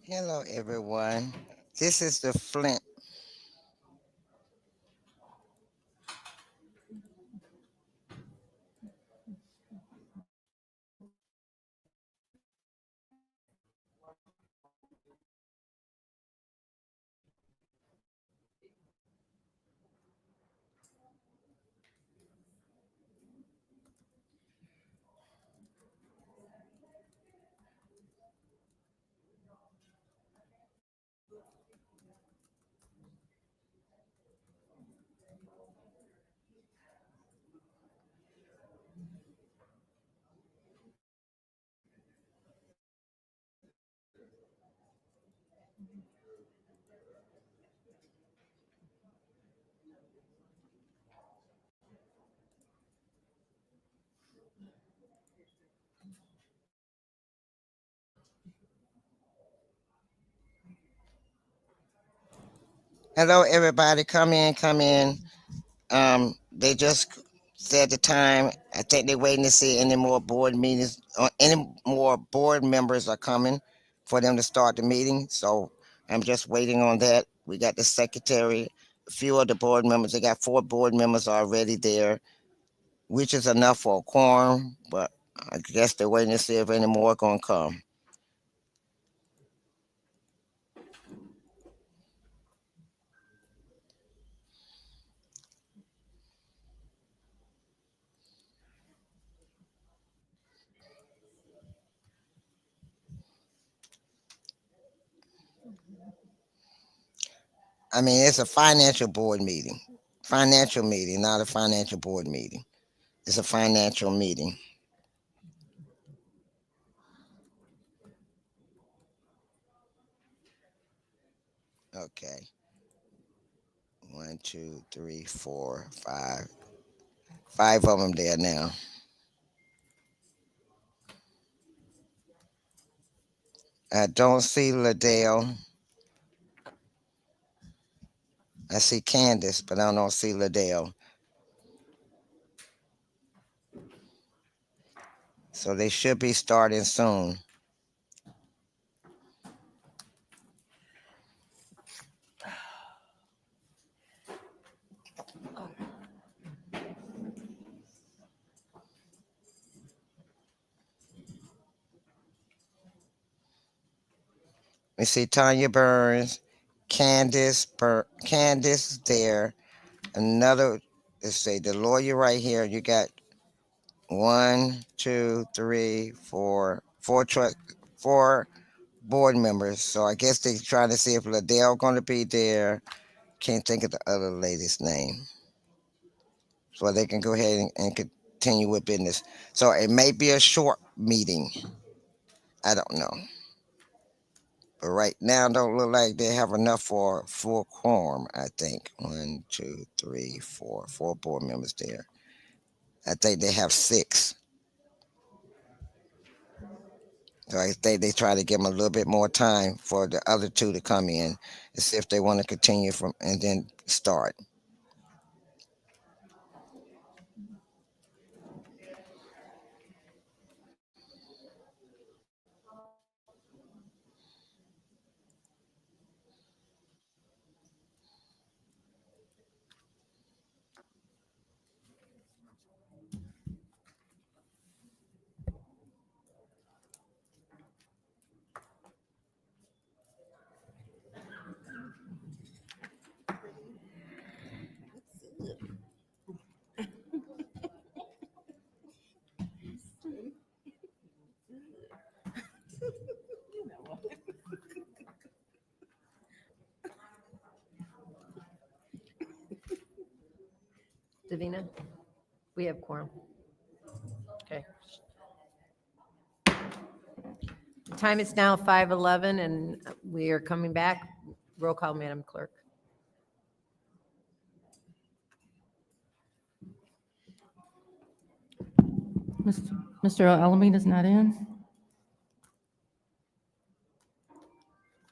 Hello, everyone. This is the Flint. Hello, everybody. Come in, come in. They just said the time. I think they're waiting to see any more board meetings or any more board members are coming for them to start the meeting. So I'm just waiting on that. We got the secretary, a few of the board members. They got 4 board members already there, which is enough for a quorum. But I guess they're waiting to see if any more are gonna come. I mean, it's a financial board meeting. Financial meeting, not a financial board meeting. It's a financial meeting. Okay. One, two, three, four, five. Five of them there now. I don't see Liddell. I see Candace, but I don't see Liddell. So they should be starting soon. We see Tanya Burns, Candace is there. Another, let's say the lawyer right here. You got one, two, three, four board members. So I guess they're trying to see if Liddell going to be there. Can't think of the other lady's name. So they can go ahead and continue with business. So it may be a short meeting. I don't know. But right now, don't look like they have enough for full quorum, I think. One, two, three, four board members there. I think they have six. So I think they try to give them a little bit more time for the other two to come in and see if they want to continue from and then start. Davina, we have quorum. Okay. The time is now 5:11 and we are coming back. Roll call, Madam Clerk. Mr. Alamin is not in.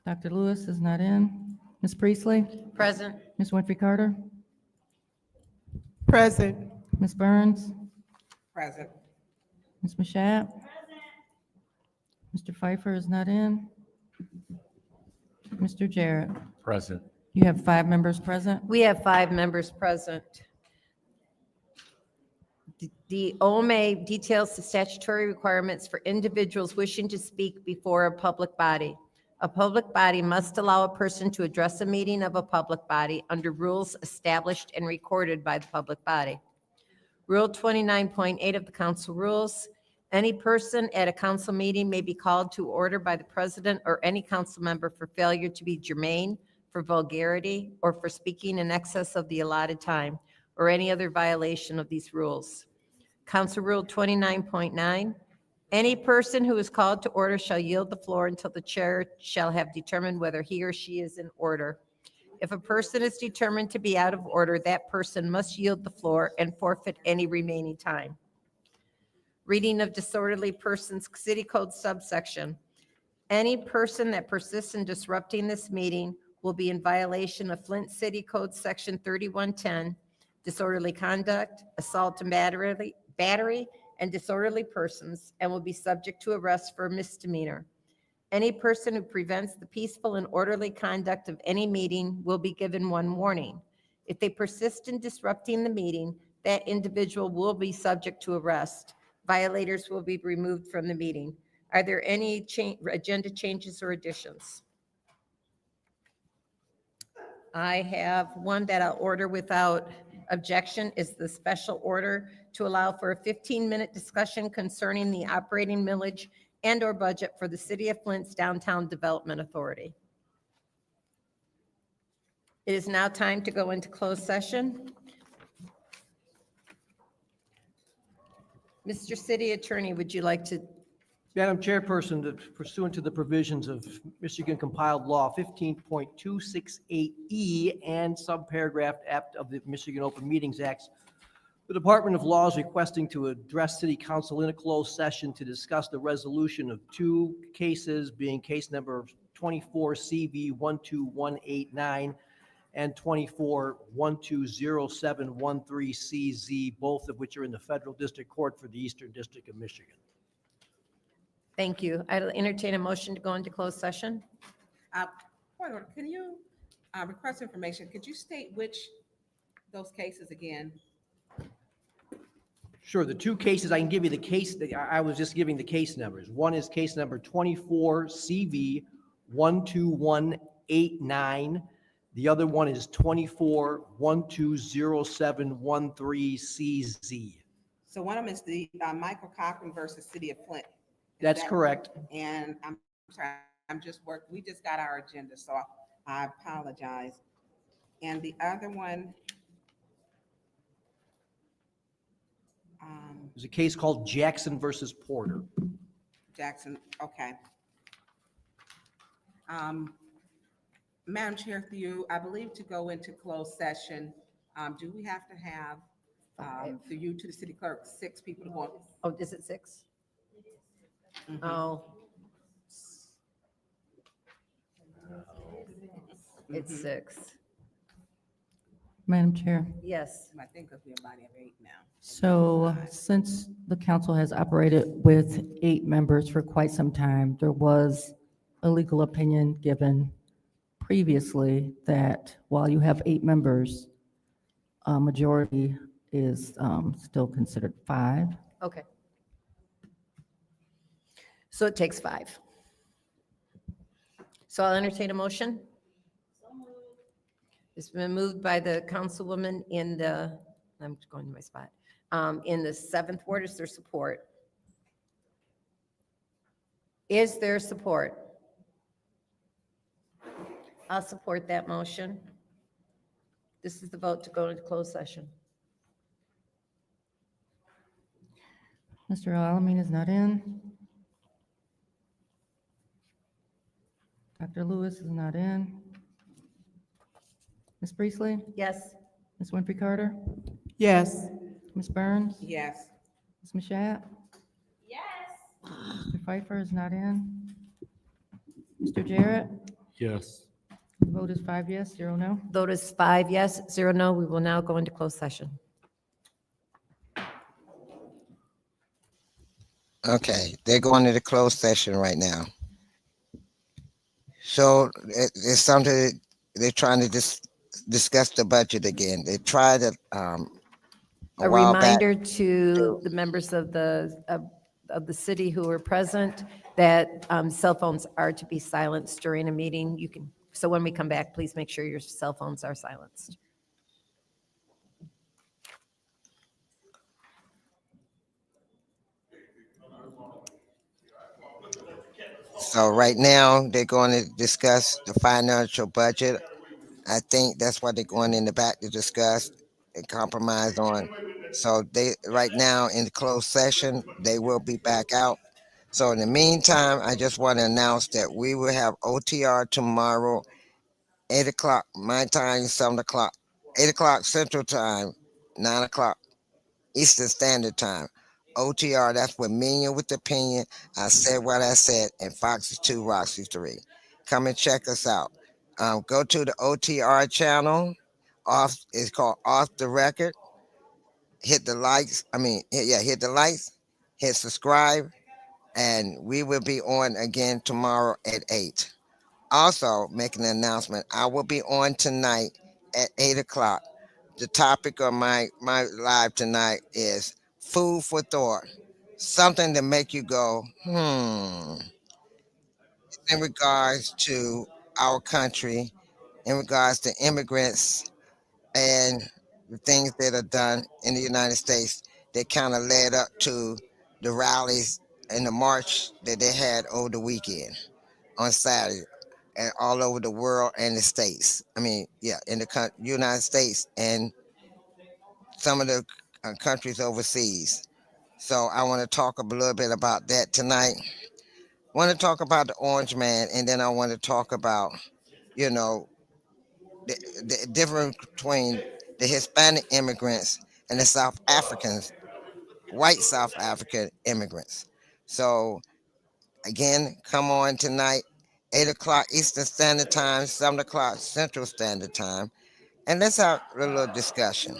Dr. Lewis is not in. Ms. Priestley? Present. Ms. Winfrey Carter? Present. Ms. Burns? Present. Ms. Mashat? Mr. Pfeiffer is not in. Mr. Jarrett. Present. You have 5 members present. We have 5 members present. The OMA details the statutory requirements for individuals wishing to speak before a public body. A public body must allow a person to address a meeting of a public body under rules established and recorded by the public body. Rule 29.8 of the council rules, any person at a council meeting may be called to order by the president or any council member for failure to be germane, for vulgarity, or for speaking in excess of the allotted time, or any other violation of these rules. Council Rule 29.9, any person who is called to order shall yield the floor until the chair shall have determined whether he or she is in order. If a person is determined to be out of order, that person must yield the floor and forfeit any remaining time. Reading of disorderly persons, City Code subsection. Any person that persists in disrupting this meeting will be in violation of Flint City Code Section 3110, disorderly conduct, assault and battery, and disorderly persons, and will be subject to arrest for a misdemeanor. Any person who prevents the peaceful and orderly conduct of any meeting will be given 1 warning. If they persist in disrupting the meeting, that individual will be subject to arrest. Violators will be removed from the meeting. Are there any agenda changes or additions? I have one that I'll order without objection is the special order to allow for a 15-minute discussion concerning the operating millage and/or budget for the City of Flint's Downtown Development Authority. It is now time to go into closed session. Mr. City Attorney, would you like to? Madam Chairperson, pursuant to the provisions of Michigan compiled law 15.268E and subparagraph F of the Michigan Open Meetings Act, the Department of Law is requesting to address City Council in a closed session to discuss the resolution of 2 cases, being case number 24 CV 12189 and 24 120713 CZ, both of which are in the Federal District Court for the Eastern District of Michigan. Thank you. I'll entertain a motion to go into closed session. Point of order, can you request information? Could you state which those cases again? Sure, the 2 cases, I can give you the case, I was just giving the case numbers. One is case number 24 CV 12189. The other one is 24 120713 CZ. So one of them is the Michael Cochran versus City of Flint. Is That's that- correct. And I'm sorry, we just got our agenda, so I apologize. And the other one, There's a case called Jackson versus Porter. Jackson, okay. Madam Chair, through you, I believe to go into closed session, do we have to have, through you to the city clerk, 6 people to go on? Oh, is it 6? Mhm. Oh. It's 6. Madam Chair. Yes. I think because we're a body of 8 now. So since the council has operated with 8 members for quite some time, there was a legal opinion given previously that while you have 8 members, a majority is still considered 5. Okay. So it takes 5. So I'll entertain a motion. It's been moved by the councilwoman in the, I'm going to my spot, in the 7th ward. Is there support? Is there support? I'll support that motion. This is the vote to go into closed session. Mr. Alamin is not in. Dr. Lewis is not in. Ms. Priestley? Yes. Ms. Winfrey Carter? Yes. Ms. Burns? Yes. Ms. Mashat? Yes. Mr. Pfeiffer is not in. Mr. Jarrett? Yes. The vote is 5 yes, 0 no. Vote is 5 yes, 0 no. We will now go into closed session. Okay, they're going to the closed session right now. So it's something they're trying to discuss the budget again. They tried it a A while back. reminder to the members of the city who are present that cell phones are to be silenced during a meeting. You can, so when we come back, please make sure your cell phones are silenced. So right now they're going to discuss the financial budget. I think that's what they're going in the back to discuss and compromise on. So they right now in the closed session, they will be back out. So in the meantime, I just want to announce that we will have OTR tomorrow, 8 o'clock my time, 7 o'clock, 8 o'clock Central Time, 9 o'clock Eastern Standard Time. OTR, that's with Minion with Opinion. I said what I said, and Fox is 2, Roxy 3. Come and check us out. Go to the OTR channel. Off It's called Off the Record. Hit the likes. Hit the likes. Hit subscribe, and we will be on again tomorrow at 8. Also, making an announcement. I will be on tonight at 8 o'clock. The topic of my live tonight is food for thought, something to make you go in regards to our country, in regards to immigrants and the things that are done in the United States that kind of led up to the rallies and the march that they had over the weekend on Saturday and all over the world and the states. In the United States and some of the countries overseas. So I want to talk a little bit about that tonight. Want to talk about the Orange Man, and then I want to talk about, you know, the difference between the Hispanic immigrants and the South Africans, white South African immigrants. So again, come on tonight, 8 o'clock Eastern Standard Time, 7 o'clock Central Standard Time, and let's have a little discussion.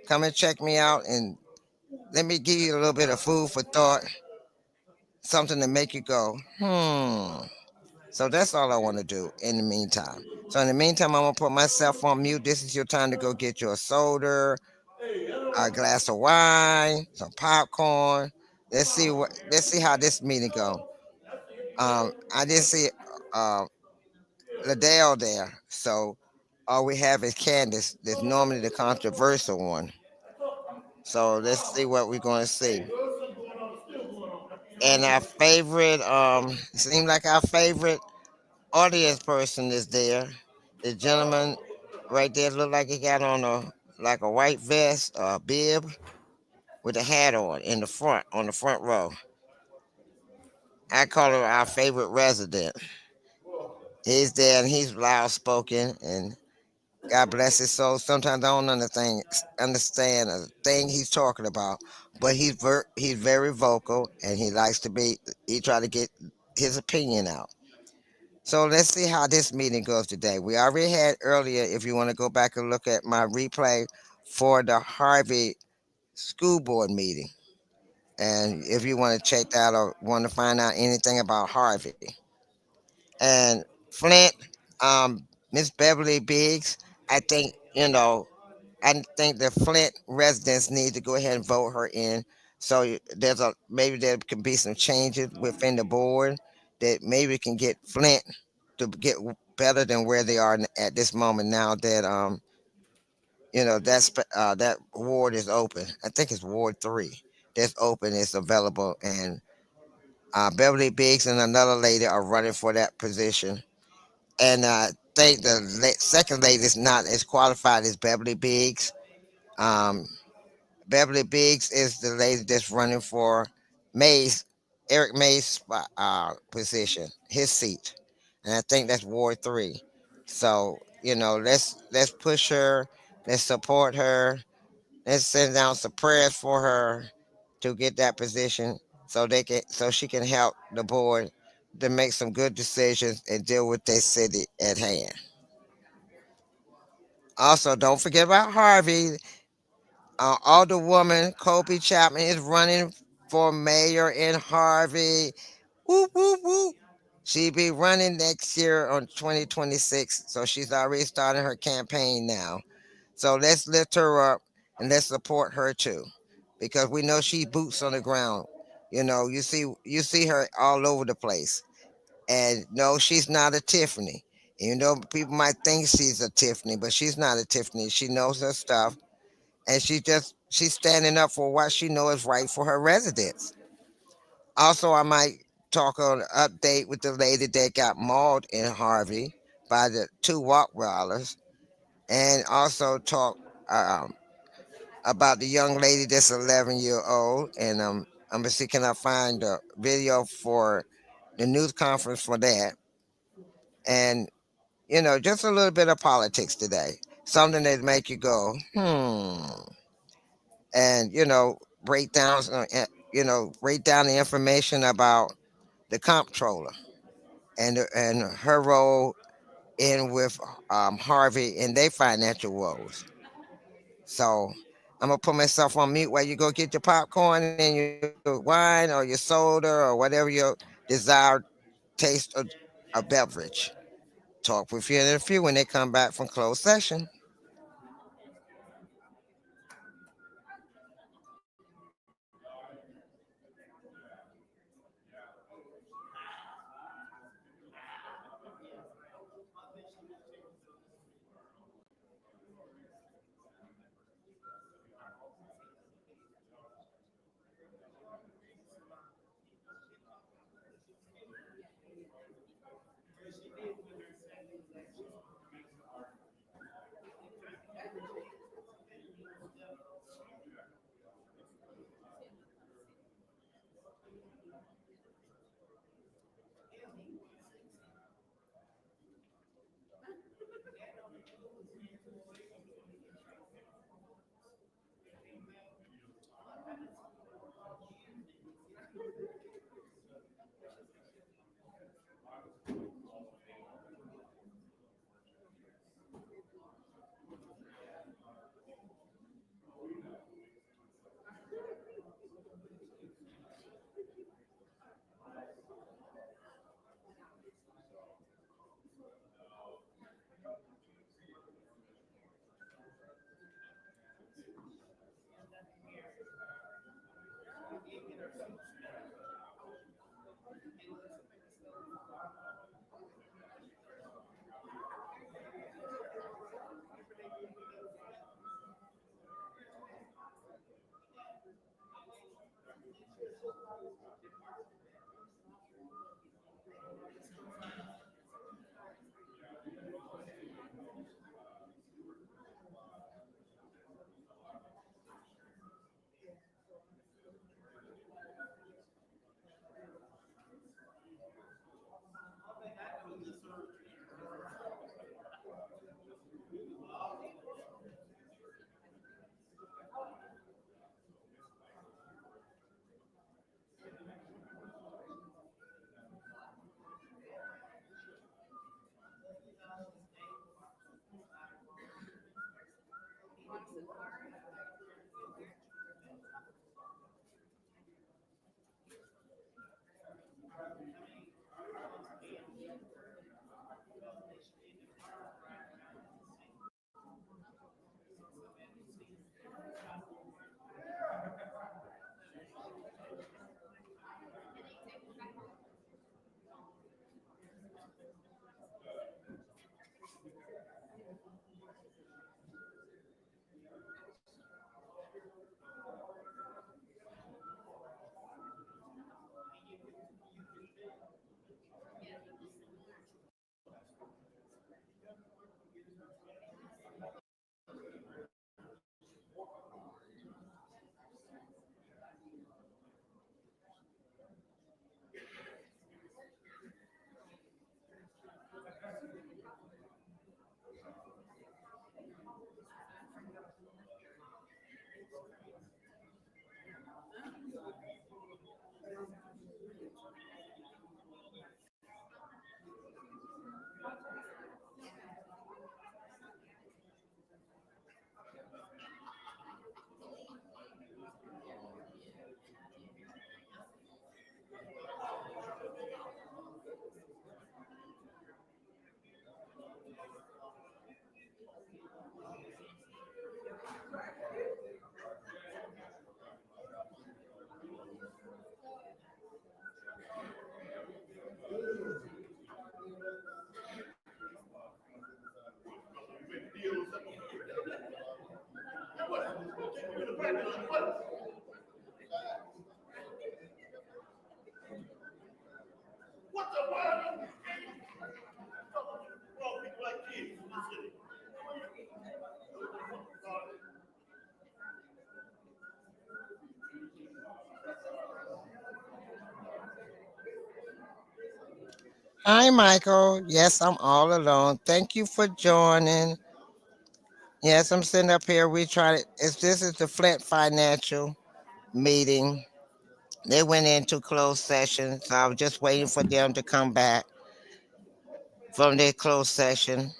Come and check me out, and let me give you a little bit of food for thought, something to make you go, hmm. So that's all I want to do in the meantime. So in the meantime, I'm gonna put myself on mute. This is your time to go get your soda, a glass of wine, some popcorn. Let's see how this meeting go. I didn't see Ladell there, so all we have is Candace. That's normally the controversial one. So let's see what we're gonna see. And our favorite, seems like our favorite audience person is there. The gentleman right there look like he got on a white vest, a bib with a hat on in the front, on the front row. I call him our favorite resident. He's there and he's loud spoken, and God bless his soul. Sometimes I don't understand a thing he's talking about, but he's very vocal and he likes to be. He try to get his opinion out. So let's see how this meeting goes today. We already had earlier, if you want to go back and look at my replay for the Harvey school board meeting. And if you want to check that out or want to find out anything about Harvey. And Flint, Miss Beverly Biggs, I think, I think the Flint residents need to go ahead and vote her in. So maybe there can be some changes within the board that maybe can get Flint to get better than where they are at this moment now that that ward is open. I think it's Ward 3 that's open, it's available, and Beverly Biggs and another lady are running for that position. And I think the second lady is not as qualified as Beverly Biggs. Um, Beverly Biggs is the lady that's running for May's Eric May's position, his seat, and I think that's Ward 3. So let's push her, let's support her, let's send down some prayers for her to get that position, so she can help the board to make some good decisions and deal with their city at hand. Also, don't forget about Harvey. Alderwoman Kobe Chapman is running for mayor in Harvey. Whoop, whoop, whoop. She be running next year on 2026, so she's already starting her campaign now. So let's lift her up and let's support her too, because we know she boots on the ground. You see her all over the place, and no, she's not a Tiffany. People might think she's a Tiffany, but she's not a Tiffany. She knows her stuff, and she's standing up for what she knows is right for her residents. Also, I might talk on an update with the lady that got mauled in Harvey by the two walk rollers, and also talk um, about the young lady that's 11-year old. And I'm gonna see, can I find a video for the news conference for that, and just a little bit of politics today, something that make you go and break down the information about the comptroller and her role in with Harvey and their financial woes. So I'm gonna put myself on mute while you go get your popcorn and your wine or your soda or whatever your desired taste of a beverage. Talk with you in a few when they come back from closed session. Hi, Michael. Yes, I'm all alone. Thank you for joining. Yes, I'm sitting up here. We try to. This is the Flint Financial meeting. They went into closed session, so I was just waiting for them to come back from their closed session.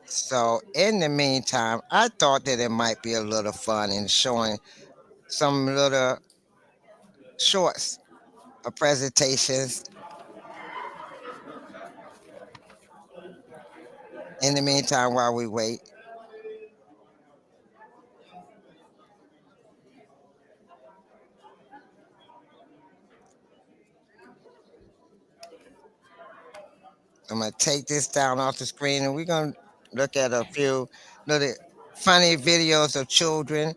So in the meantime, I thought that it might be a little fun in showing some little shorts of presentations. In the meantime, while we wait, I'm gonna take this down off the screen, and we're gonna look at a few little funny videos of children,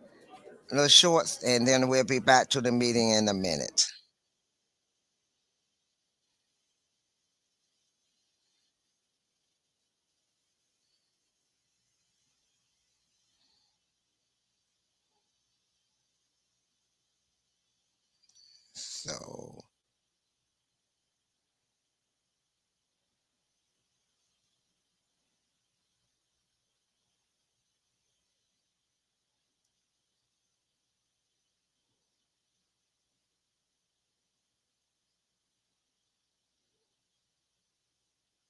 little shorts, and then we'll be back to the meeting in a minute. So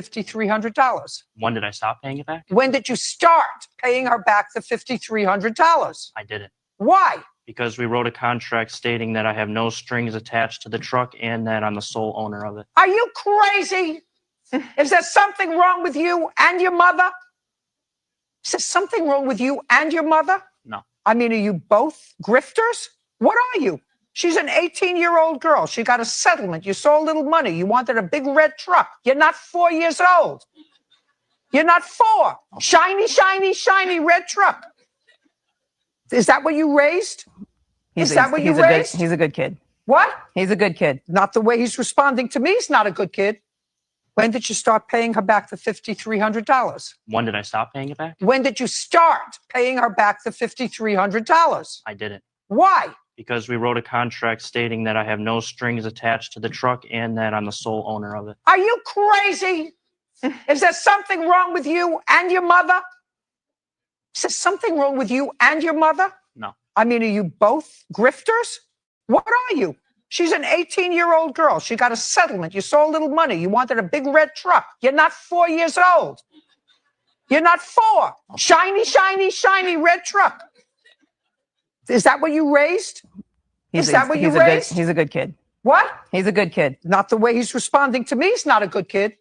$5,300. When did I stop paying it back? When did you start paying her back the $5,300? I didn't. Why? Because we wrote a contract stating that I have no strings attached to the truck and that I'm the sole owner of it. Are you crazy? Is there something wrong with you and your mother? Is there something wrong with you and your mother? No. I mean, are you both grifters? What are you? She's an 18-year-old girl. She got a settlement. You saw a little money. You wanted a big red truck. You're not 4 years old. You're not 4. Shiny, shiny, shiny red truck. Is that what you raised? Is that what you raised? He's a good kid. What? He's a good kid. Not the way he's responding to me. He's not a good kid. When did you start paying her back the $5,300? When did I stop paying it back? When did you start paying her back the $5,300? I didn't. Why? Because we wrote a contract stating that I have no strings attached to the truck and that I'm the sole owner of it. Are you crazy? Is there something wrong with you and your mother? Is there something wrong with you and your mother? No. I mean, are you both grifters? What are you? She's an 18-year-old girl. She got a settlement. You saw a little money. You wanted a big red truck. You're not 4 years old. You're not 4. Shiny, shiny, shiny red truck. Is that what you raised? Is that what you raised? He's a good kid. What? He's a good kid. Not the way he's responding to me. He's not a good kid.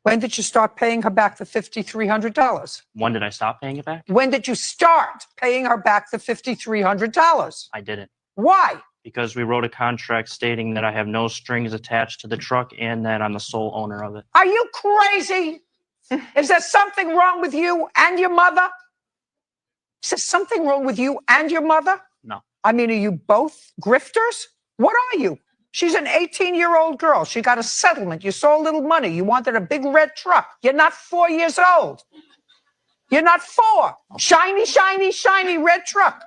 When did you start paying her back the $5,300? When did I stop paying it back? When did you start paying her back the $5,300? I didn't. Why? Because we wrote a contract stating that I have no strings attached to the truck and that I'm the sole owner of it. Are you crazy? Is there something wrong with you and your mother? Is there something wrong with you and your mother? No. I mean, are you both grifters? What are you? She's an 18-year-old girl. She got a settlement. You saw a little money. You wanted a big red truck. You're not 4 years old. You're not 4. Shiny, shiny, shiny red truck.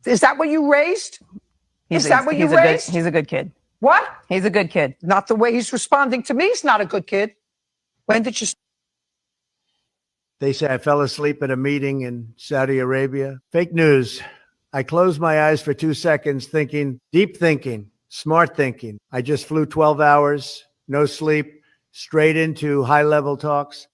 Is that what you raised? Is that what you raised? He's a good kid. What? He's a good kid. Not the way he's responding to me. He's not a good kid. When did you? They say I fell asleep at a meeting in Saudi Arabia. Fake news. I closed my eyes for 2 seconds thinking, deep thinking, smart thinking. I just flew 12 hours, no sleep, straight into high-level talks.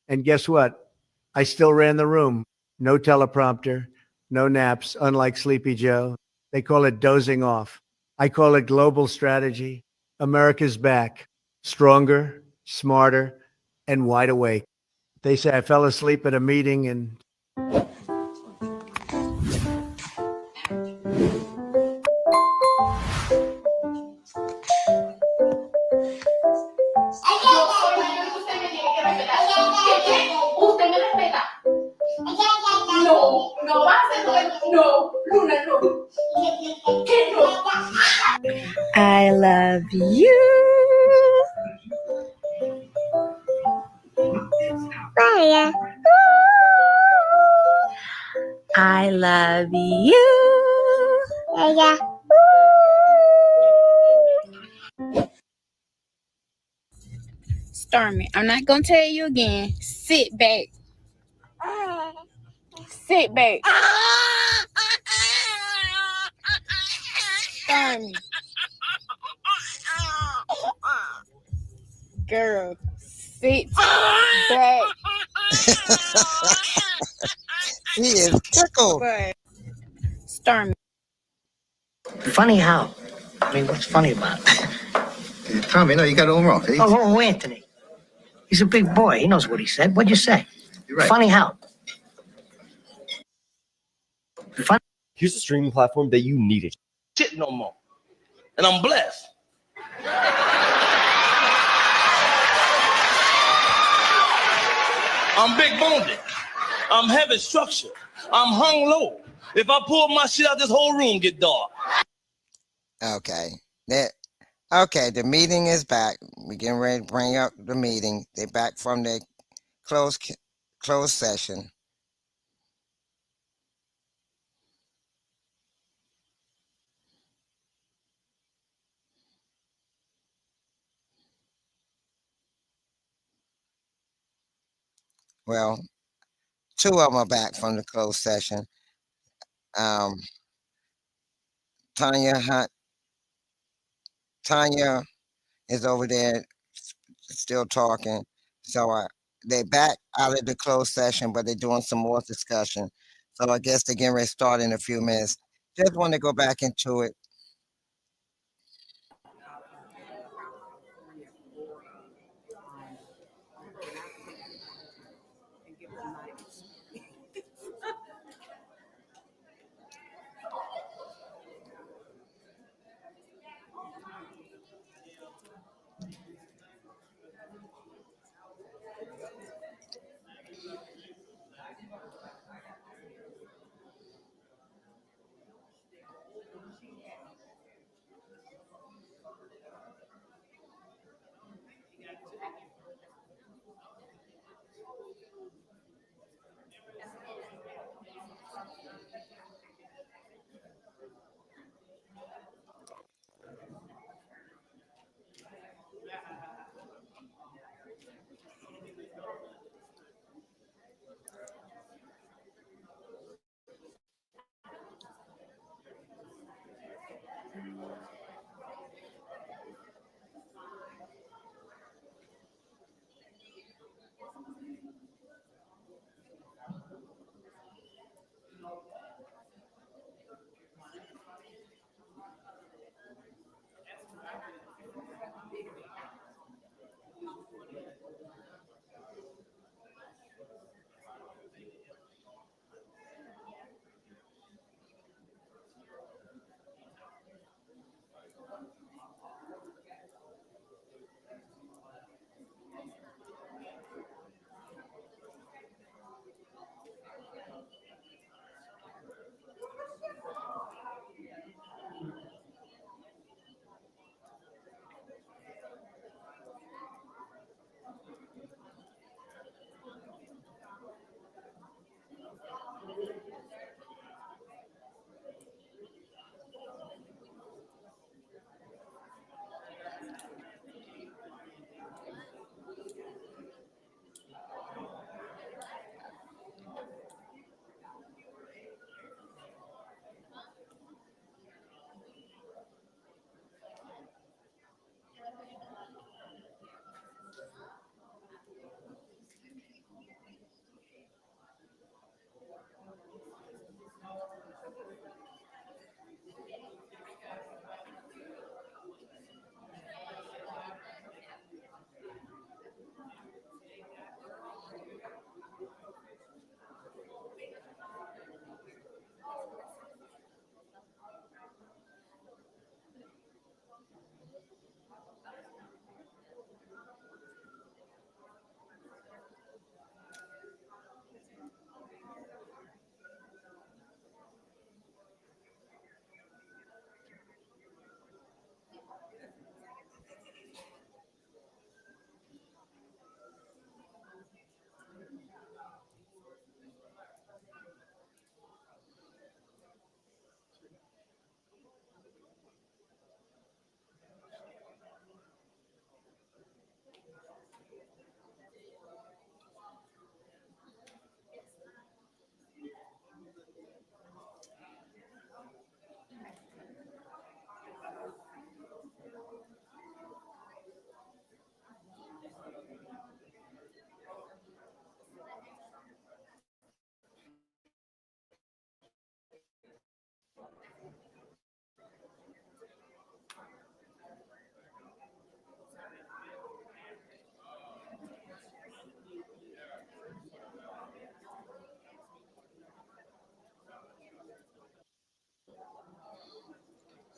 And guess what? I still ran the room. No teleprompter, no naps, unlike Sleepy Joe. They call it dozing off. I call it global strategy. America's back, stronger, smarter, and wide awake. They say I fell asleep at a meeting in Usted me respeta. No, no va a hacer no, Luna, no. I love you. Raya. I love you. Raya. Stormy, I'm not gonna tell you again. Sit back. Sit back. Stormy. Girl, sit back. He is tickled. But Stormy. Funny how? I mean, what's funny about it? Tommy, no, you got it all wrong. Oh, Anthony. He's a big boy. He knows what he said. What'd you say? You're right. Funny how? Here's a streaming platform that you needed. Shit no more. And I'm blessed. I'm big boned. I'm heavy structure. I'm hung low. If I pull my shit out, this whole room get dark. Okay. Okay, the meeting is back. We're getting ready to bring up the meeting. They're back from their closed session. Well, two of them are back from the closed session. Tanya is over there still talking. So they back out of the closed session, but they're doing some more discussion. So I guess they're getting ready to start in a few minutes. Just want to go back into it.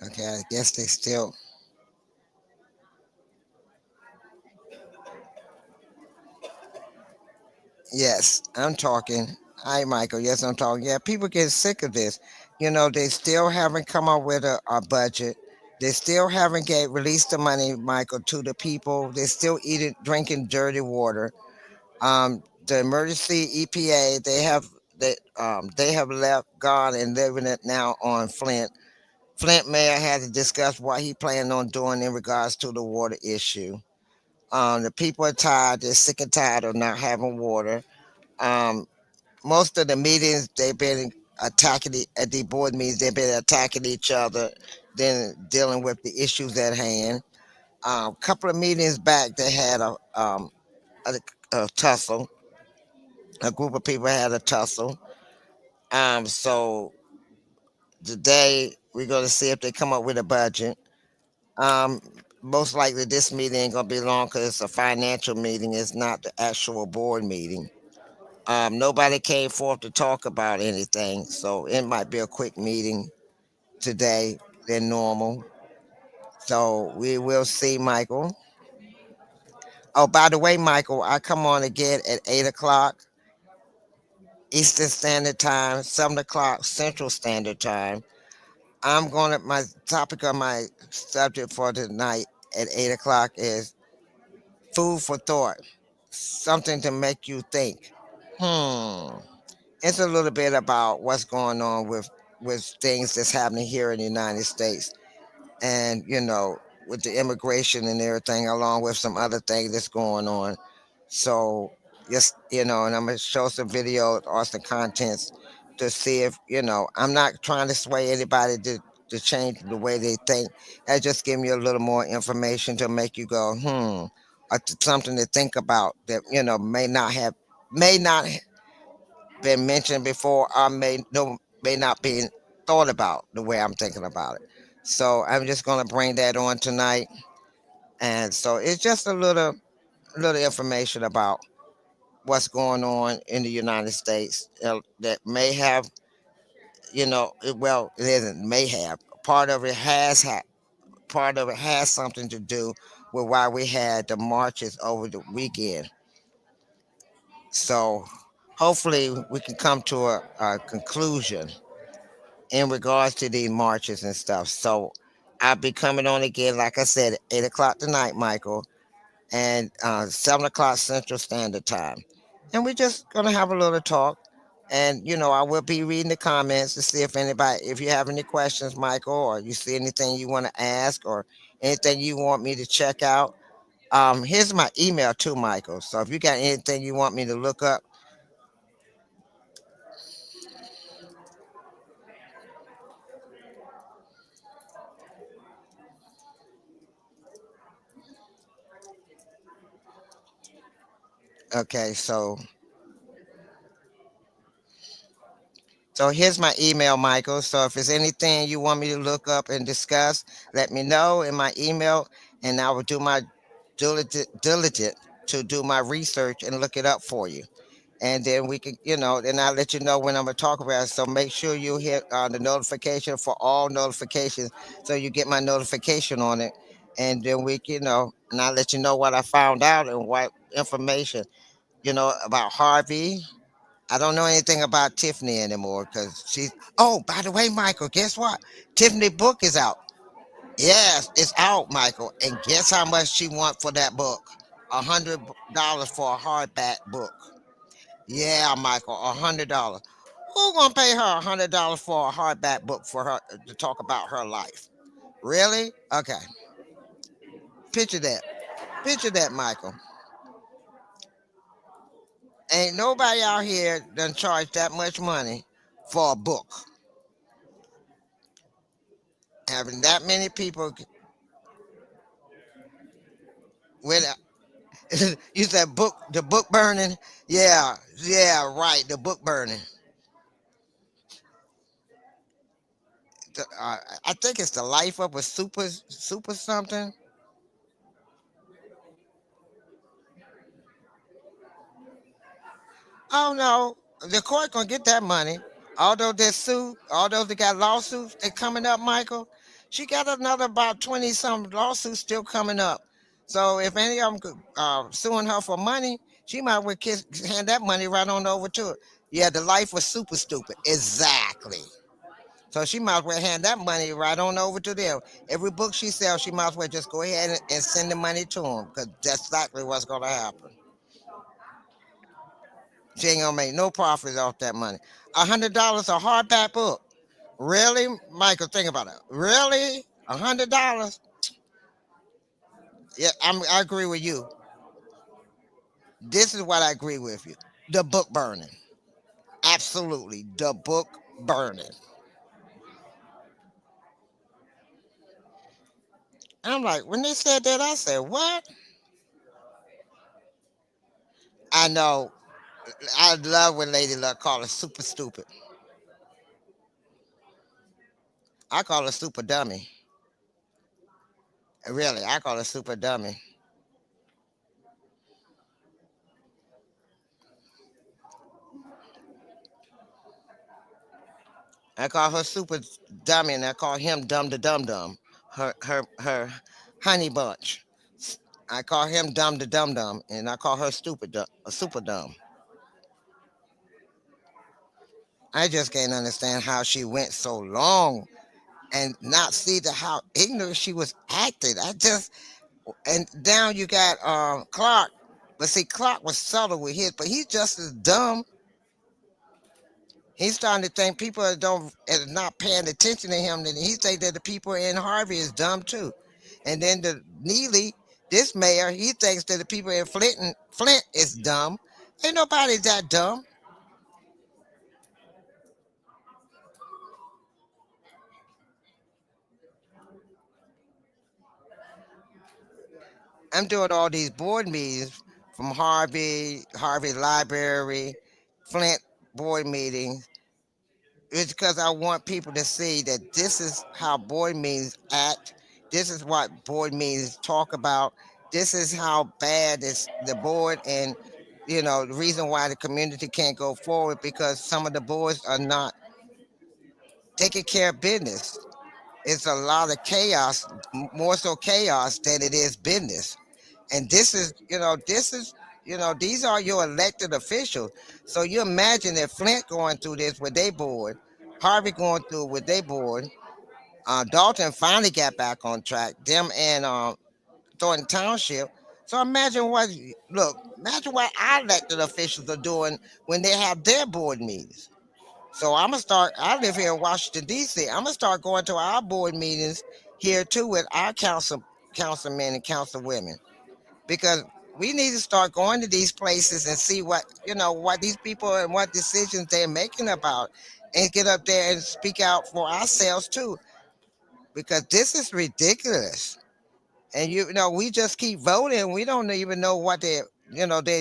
Okay, I guess they still. Yes, I'm talking. Hi, Michael. Yes, I'm talking. Yeah, people get sick of this. They still haven't come up with a budget. They still haven't get released the money, Michael, to the people. They're still eating, drinking dirty water. The emergency EPA, they have left, gone, and living it now on Flint. Flint mayor had to discuss what he planned on doing in regards to the water issue. The people are tired. They're sick and tired of not having water. Um, Most of the meetings they've been attacking at the board meetings. They've been attacking each other, then dealing with the issues at hand. A couple of meetings back, they had a, a tussle. A group of people had a tussle. So today we're going to see if they come up with a budget. Um, Most likely this meeting ain't gonna be long because it's a financial meeting. It's not the actual board meeting. Nobody came forth to talk about anything, so it might be a quick meeting today than normal. So we will see, Michael. Oh, by the way, Michael, I come on again at 8 o'clock Eastern Standard Time, 7 o'clock Central Standard Time. I'm going to my topic of my subject for tonight at 8 o'clock is food for thought, something to make you think. Hmm. It's a little bit about what's going on with things that's happening here in the United States, and with the immigration and everything, along with some other things that's going on. So just and I'm gonna show some videos or some contents to see if I'm not trying to sway anybody to change the way they think. I just give you a little more information to make you go or something to think about that may not been mentioned before or may not be thought about the way I'm thinking about it. So I'm just gonna bring that on tonight, and so it's just a little information about what's going on in the United States that may have, well, it isn't may have. Part of it has something to do with why we had the marches over the weekend. So hopefully we can come to a conclusion in regards to these marches and stuff. So I'll be coming on again, like I said, at 8 o'clock tonight, Michael, and 7 o'clock Central Standard Time. And we're just gonna have a little talk. And I will be reading the comments to see if you have any questions, Michael, or you see anything you want to ask, or anything you want me to check out. Here's my email too, Michael. So if you got anything you want me to look up, okay. So here's my email, Michael. So if there's anything you want me to look up and discuss, let me know in my email, and I will do my diligent to do my research and look it up for you. And then we can, then I'll let you know when I'm gonna talk about it. So make sure you hit the notification for all notifications, so you get my notification on it, and then and I'll let you know what I found out and what information, about Harvey. I don't know anything about Tiffany anymore because she's. Oh, by the way, Michael, guess what? Tiffany book is out. Yes, it's out, Michael. And guess how much she want for that book? $100 for a hardback book. Yeah, Michael, $100. Who gonna pay her $100 for a hardback book for her to talk about her life? Really? Okay. Picture that. Picture that, Michael. Ain't nobody out here done charge that much money for a book. Having that many people with you said the book burning. Yeah, yeah, right. The book burning. I think it's the life of a super something. Oh no, the court gonna get that money. Although they sued, although they got lawsuits, they coming up, Michael. She got another about 20 some lawsuits still coming up. So if any of them suing her for money, she might well hand that money right on over to her. Yeah, the life was super stupid. Exactly. So she might as well hand that money right on over to them. Every book she sells, she might as well just go ahead and send the money to them because that's exactly what's going to happen. She ain't gonna make no profit off that money. $100 a hardback book. Really, Michael? Think about it. Really, $100? Yeah, I agree with you. This is what I agree with you. The book burning. Absolutely, the book burning. I'm like, when they said that, I said, what? I know. I love when Lady Luck call her super stupid. I call her super dummy. Really, I call her super dummy. I call her super dummy, and I call him dumb to dum dum. Her honey bunch. I call him dumb to dum dum, and I call her super dumb. I just can't understand how she went so long and not see how ignorant she was acting. I just and down you got Clark, but see Clark was subtle with his, but he's just as dumb. He's starting to think people don't is not paying attention to him. And he think that the people in Harvey is dumb too. And then the Neely, this mayor, he thinks that the people in Flint is dumb. Ain't nobody that dumb. I'm doing all these board meetings from Harvey Library, Flint board meetings. It's because I want people to see that this is how board meetings act. This is what board meetings talk about. This is how bad is the board, and the reason why the community can't go forward because some of the boards are not taking care of business. It's a lot of chaos, more so chaos than it is business. And these are your elected officials. So you imagine if Flint going through this with their board, Harvey going through with their board, Dalton finally got back on track, them and Thornton Township. So imagine what our elected officials are doing when they have their board meetings. So I'm gonna start. I live here in Washington D.C. I'm gonna start going to our board meetings here too with our councilmen and councilwomen because we need to start going to these places and see what these people and what decisions they're making about, and get up there and speak out for ourselves too because this is ridiculous. And we just keep voting. We don't even know what they're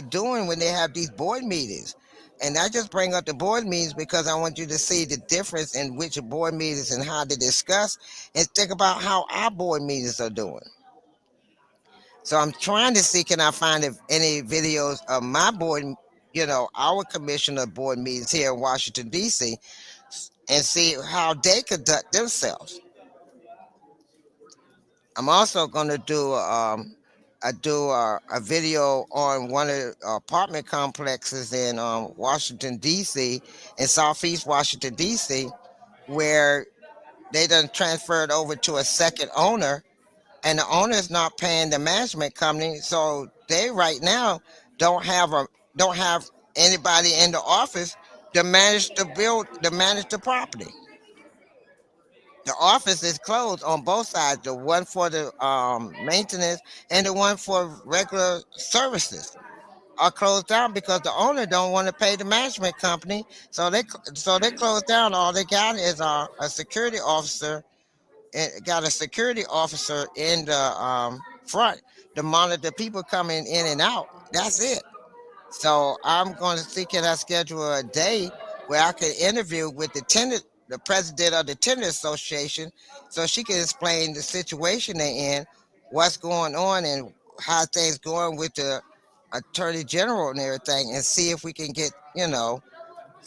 doing when they have these board meetings. And I just bring up the board meetings because I want you to see the difference in which board meetings and how they discuss, and think about how our board meetings are doing. So I'm trying to see, can I find any videos of my board, our commissioner board meetings here in Washington D.C. and see how they conduct themselves. I'm also going to do a video on one of the apartment complexes in Washington D.C. in Southeast Washington D.C. where they done transferred over to a second owner, and the owner is not paying the management company, so they right now don't have anybody in the office to manage the property. The office is closed on both sides, the one for the maintenance and the one for regular services are closed down because the owner don't want to pay the management company. So they closed down. All they got is a security officer, and got a security officer in the front to monitor people coming in and out. That's it. So I'm going to see, can I schedule a day where I can interview with the president of the tenant association, so she can explain the situation they're in, what's going on, and how things going with the attorney general and everything, and see if we can see if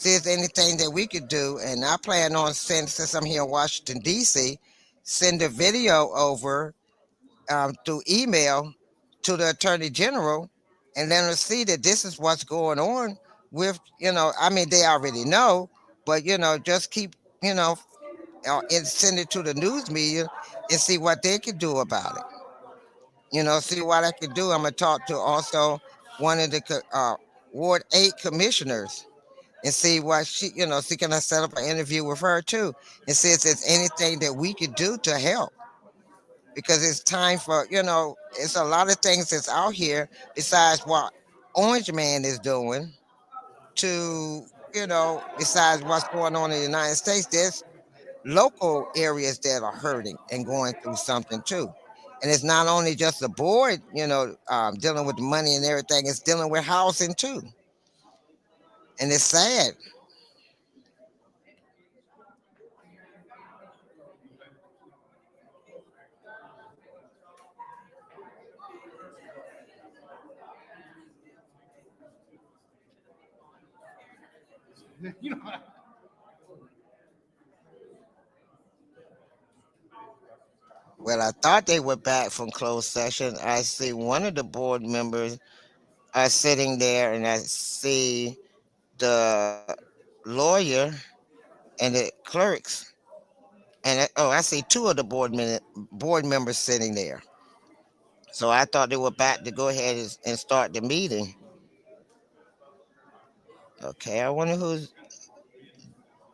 there's anything that we could do. And I plan on since I'm here in Washington D.C., send the video over through email to the Attorney General and let them see that this is what's going on with, I mean, they already know, but, just keep, and send it to the news media and see what they can do about it. See what I can do. I'm going to talk to also one of the Ward 8 commissioners and see what see can I set up an interview with her too and see if there's anything that we could do to help. Because it's time for, it's a lot of things that's out here besides what Orange Man is doing to, besides what's going on in the United States, there's local areas that are hurting and going through something too. And it's not only just the board, dealing with the money and everything, it's dealing with housing too. And it's sad. Well, I thought they were back from closed session. I see one of the board members are sitting there, and I see the lawyer and the clerks, and I see two of the board members sitting there. So I thought they were back to go ahead and start the meeting. Okay, I wonder who's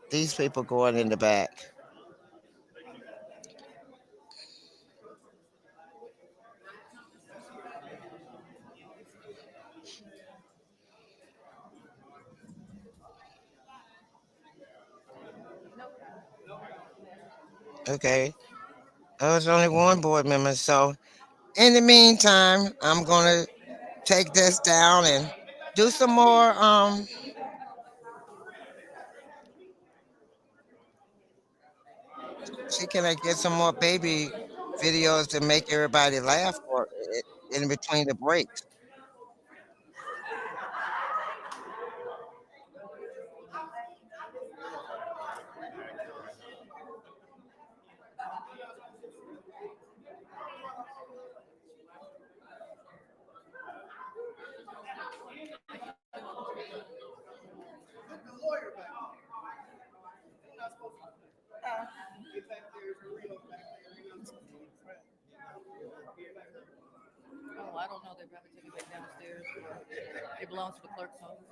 these people going in the back. Okay, there's only one board member. So in the meantime, I'm gonna take this down and do some more see can I get some more baby videos to make everybody laugh or in between the breaks. Oh, I don't know. They probably took it back downstairs. It belongs to the clerk's office.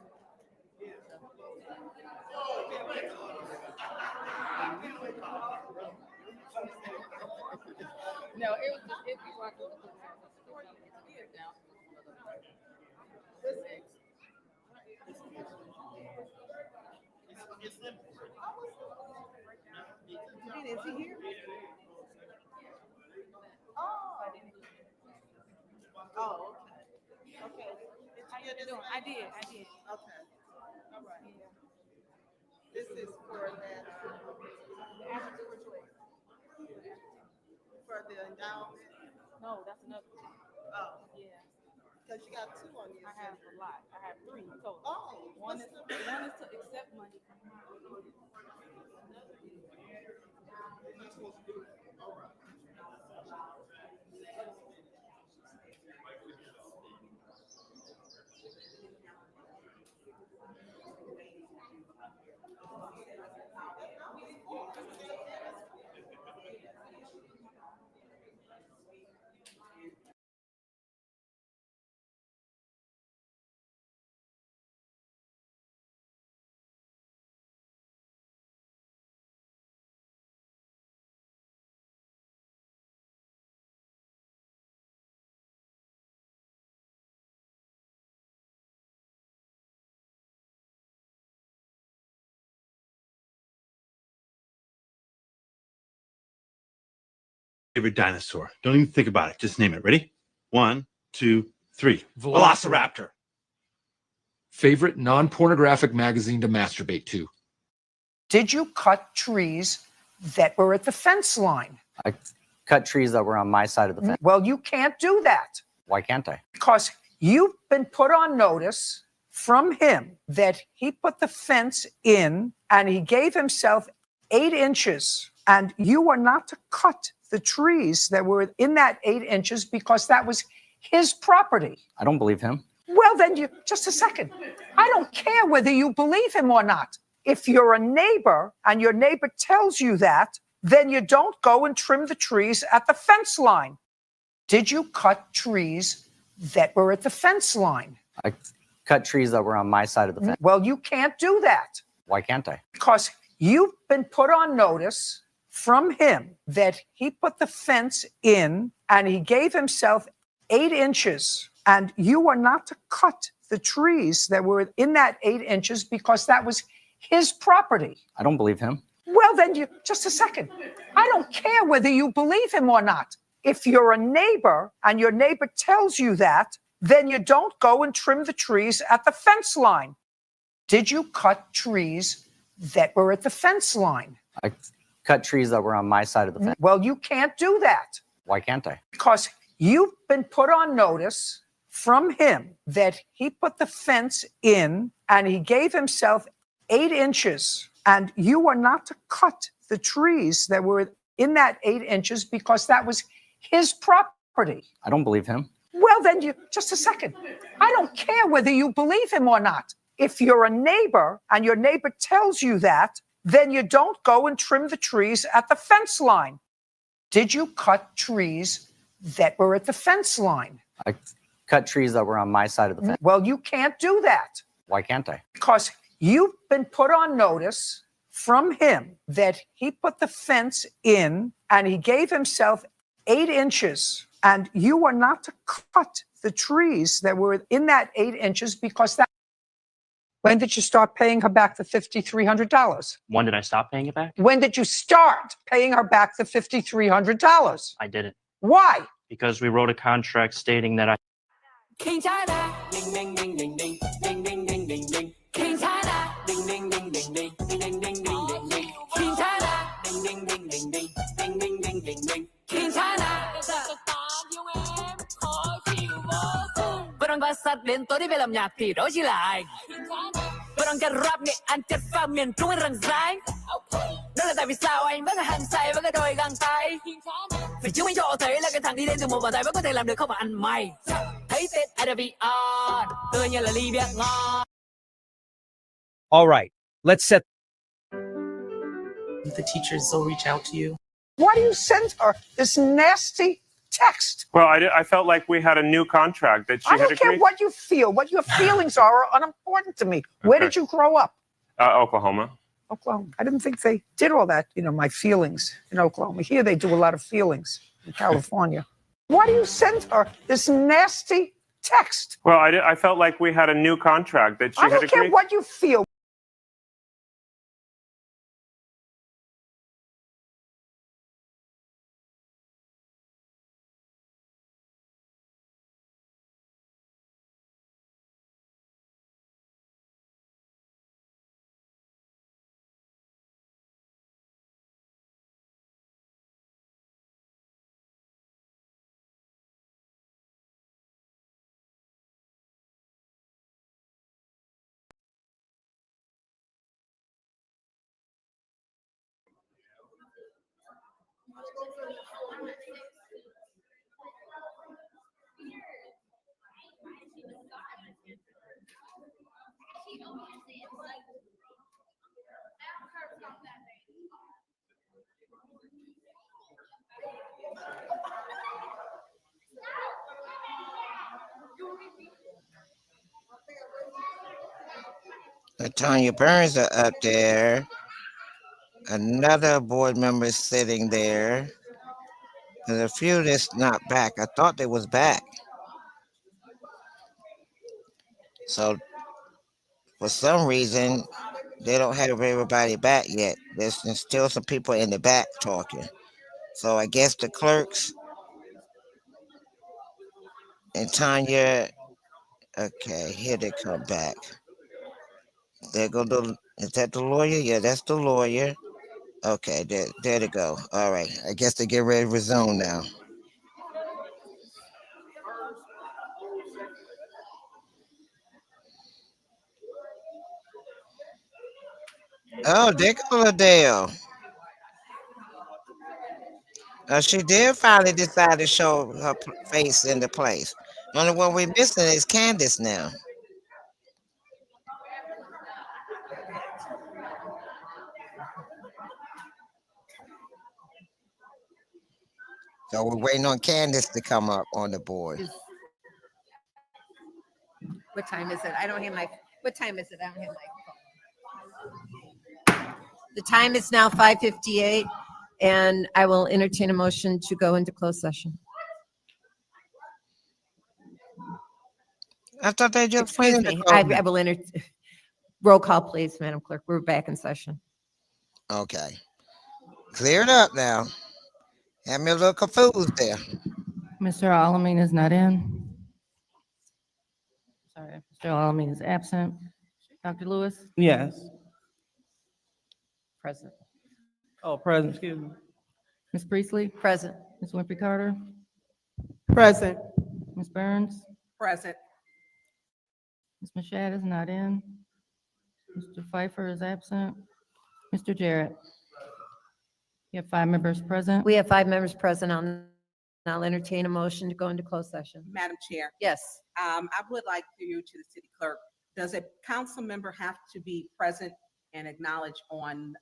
No, it was just it before I go to the clerk's office. They took it down. Is he here? Oh, okay. Okay. How you doing? I did. Okay. All right. This is for that, for the endowment. No, that's another one. Oh, Yeah, because you got two on the I have agenda. a lot. I have three total. Oh, One is to accept money. Favorite dinosaur. Don't even think about it. Just name it. Ready? 1, 2, 3. Velociraptor. Favorite non-pornographic magazine to masturbate to? Did you cut trees that were at the fence line? I cut trees that were on my side of the fence. Well, you can't do that Why can't I? because you've been put on notice from him that he put the fence in and he gave himself 8 inches, and you were not to cut the trees that were in that 8 inches because that was his property. I don't believe him. Well, then just a second. I don't care whether you believe him or not. If you're a neighbor and your neighbor tells you that, then you don't go and trim the trees at the fence line. Did you cut trees that were at the fence line? I cut trees that were on my side of the fence. Well, you can't do that. Why can't I? Because you've been put on notice from him that he put the fence in and he gave himself 8 inches, and you were not to cut the trees that were in that 8 inches because that was his property. I don't believe him. Well, then just a second. I don't care whether you believe him or not. If you're a neighbor and your neighbor tells you that, then you don't go and trim the trees at the fence line. Did you cut trees that were at the fence line? I cut trees that were on my side of the fence. Well, you can't do that. Why can't I? Because you've been put on notice from him that he put the fence in and he gave himself 8 inches, and you were not to cut the trees that were in that 8 inches because that was his property. I don't believe him. Well, then just a second. I don't care whether you believe him or not. If you're a neighbor and your neighbor tells you that, then you don't go and trim the trees at the fence line. Did you cut trees that were at the fence line? I cut trees that were on my side of the fence. Well, you can't do that. Why can't I? Because you've been put on notice from him that he put the fence in and he gave himself 8 inches, and you were not to cut the trees that were in that 8 inches because that. When did you start paying her back the $5,300? When did I stop paying it back? When did you start paying her back the $5,300? I didn't. Why? Because we wrote a contract stating that I. King China. Ding ding ding ding ding ding ding ding ding ding. King China. Ding ding ding ding ding ding ding ding ding ding. King China. Ding ding ding ding ding ding ding ding ding ding. King China. Vẫn va sát đến tối đi về làm nhạc thì đó chỉ là anh. Vẫn cái rap nghệ ăn chất pha miền Trung răng rái. Đó là tại vì sao anh vẫn hăng say với cái đôi găng tay. Vì chứng minh cho thấy là cái thằng đi đến từ một bàn tay vẫn có thể làm được không phải ăn mày. Thấy tên IWR, tươi như là ly bia ngon. All right, let's set. The teachers will reach out to you. Why do you send her this nasty text? Well, I felt like we had a new contract that she I had don't care agreed. what you feel. What your feelings are unimportant to me. Where Okay. did you grow up? Oklahoma. Oklahoma. I didn't think they did all that, my feelings in Oklahoma. Here they do a lot of feelings in California. Why do you send her this nasty text? Well, I felt like we had a new contract that she I had don't care agreed. what you feel. Tanya Burns are up there. Another board member is sitting there. There's a few that's not back. I thought they was back. So for some reason, they don't have everybody back yet. There's still some people in the back talking. So I guess the clerks and Tanya, okay, here they come back. There go the, is that the lawyer? Yeah, that's the lawyer. Okay, there they go. All right, I guess they get ready to resume now. Oh, there goes Adele. She did finally decide to show her face in the place. Only one we're missing is Candace now. So we're waiting on Candace to come up on the board. What time is it? I don't have my, what time is it? I don't have my. The time is now 5:58, and I will entertain a motion to go into closed session. I thought they just Excuse went into me, closed. I will roll call, please, Madam Clerk. We're back in session. Okay. Cleared up now. Had me a little confused there. Mr. Alamin is not in. Sorry, Mr. Alamin is absent. Dr. Lewis? Yes. Present. Oh, present, excuse me. Ms. Priestley? Present. Ms. Winfrey Carter? Present. Ms. Burns? Present. Ms. Machad is not in. Mr. Pfeiffer is absent. Mr. Jarrett? You have 5 members present. We have 5 members present. I'll entertain a motion to go into closed session. Madam Chair, Yes. I would like for you to the city clerk, does a council member have to be present and acknowledge on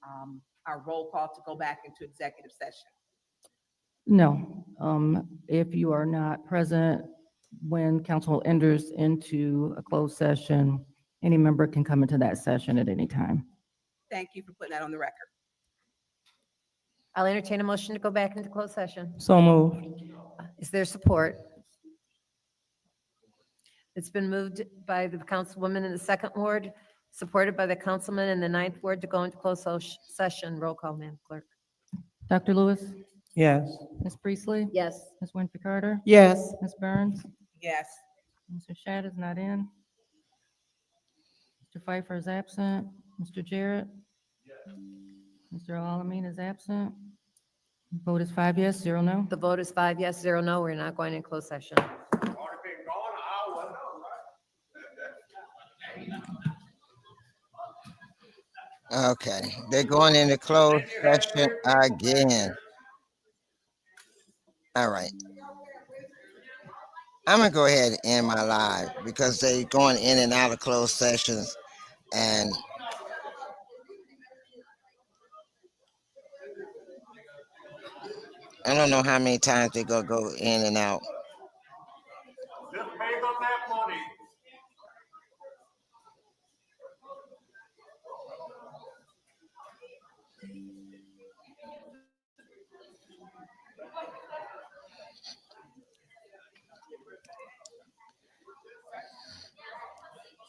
our roll call to go back into executive session? No. If you are not present when council enters into a closed session, any member can come into that session at any time. Thank you for putting that on the record. I'll entertain a motion to go back into closed session. So moved. Is there support? It's been moved by the councilwoman in the 2nd ward, supported by the councilman in the 9th ward to go into closed session. Roll call, Madam Clerk. Dr. Lewis? Yes. Ms. Priestley? Yes. Ms. Winfrey Carter? Yes. Ms. Burns? Yes. Mr. Shad is not in. Mr. Pfeiffer is absent. Mr. Jarrett? Mr. Alamin is absent. Vote is 5 yes, 0 no. The vote is 5 yes, 0 no. We're not going in closed session. Okay. They're going into closed session again. All right. I'm going to go ahead and end my live because they're going in and out of closed sessions. And I don't know how many times they're going to go in and out. Just pay them that money.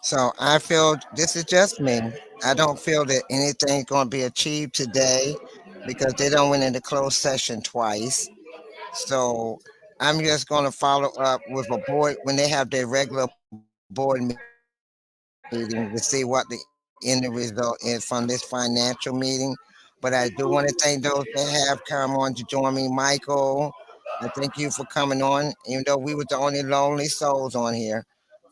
So I feel this is just me. I don't feel that anything's going to be achieved today because they don't went into closed session twice. So I'm just going to follow up with a board when they have their regular board meeting to see what the end result is from this financial meeting. But I do want to thank those that have come on to join me. Michael, I thank you for coming on, even though we were the only lonely souls on here.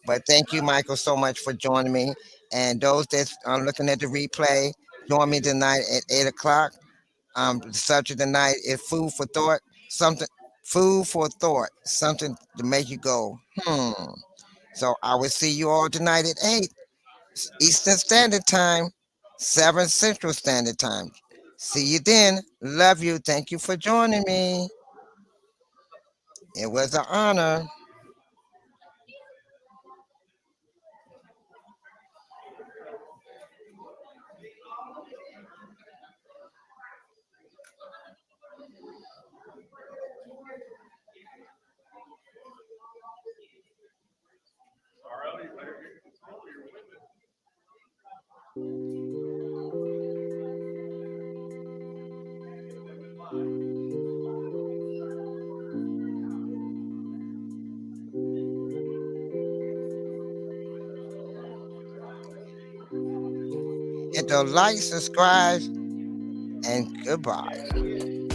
But thank you, Michael, so much for joining me. And those that are looking at the replay, join me tonight at 8 o'clock. The subject tonight is food for thought, food for thought, something to make you go, So I will see you all tonight at 8 Eastern Standard Time, 7 Central Standard Time. See you then. Love you. Thank you for joining me. It was an honor. Hit the like, subscribe, and goodbye.